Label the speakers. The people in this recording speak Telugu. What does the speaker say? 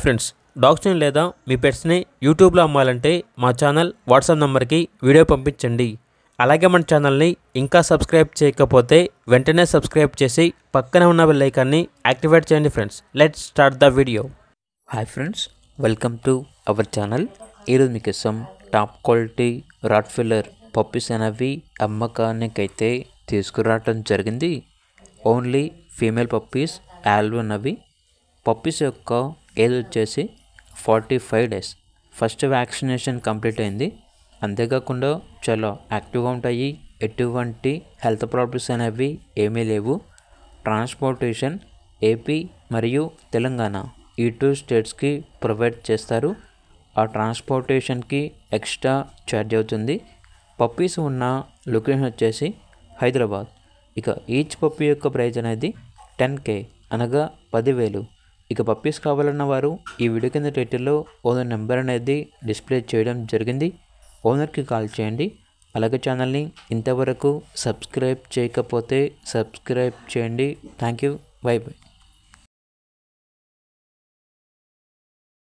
Speaker 1: ఫ్రెండ్స్, డాగ్స్ని లేదా మీ పెట్స్ని యూట్యూబ్లో అమ్మాలంటే మా ఛానల్ వాట్సాప్ నెంబర్కి వీడియో పంపించండి. అలాగే మన ఛానల్ని ఇంకా సబ్స్క్రైబ్ చేయకపోతే వెంటనే సబ్స్క్రైబ్ చేసి పక్కనే ఉన్న బెల్ ఐకాన్ని యాక్టివేట్ చేయండి. Friends, let's start the video.
Speaker 2: Hi friends, welcome to our channel. ఈరోజు మీకోసం టాప్ క్వాలిటీ రాట్ఫిల్లర్ పప్పీస్ అనేవి అమ్మకానికైతే తీసుకురావటం జరిగింది. ఓన్లీ ఫీమేల్ పప్పీస్ యాల్వ్ ఉన్నవి. పప్పీస్ యొక్క ఏజ్ వచ్చేసి 45 days. ఫస్ట్ వ్యాక్సినేషన్ కంప్లీట్ అయింది. అంతేకాకుండా చాలా యాక్టివ్గా ఉంటాయి. ఎటువంటి హెల్త్ ప్రాబ్లమ్స్ అనేవి ఏమీ లేవు. ట్రాన్స్పోర్టేషన్ ఏపీ మరియు తెలంగాణ ఈ 2 స్టేట్స్కి ప్రొవైడ్ చేస్తారు. ఆ ట్రాన్స్పోర్టేషన్కి ఎక్స్ట్రా ఛార్జ్ అవుతుంది. పప్పీస్ ఉన్న లొకేషన్ వచ్చేసి హైదరాబాద్. ఇక ఈచ్ పప్పీ యొక్క ప్రైస్ అనేది 10K అనగా 10,000. ఇక పప్పీస్ కావాలన్న వారు ఈ వీడియో కింద టైటిల్లో ఓనర్ నెంబర్ అనేది డిస్ప్లే చేయడం జరిగింది. ఓనర్కి కాల్ చేయండి. అలాగే ఛానల్ని ఇంతవరకు సబ్స్క్రైబ్ చేయకపోతే సబ్స్క్రైబ్ చేయండి. Thank you. By by.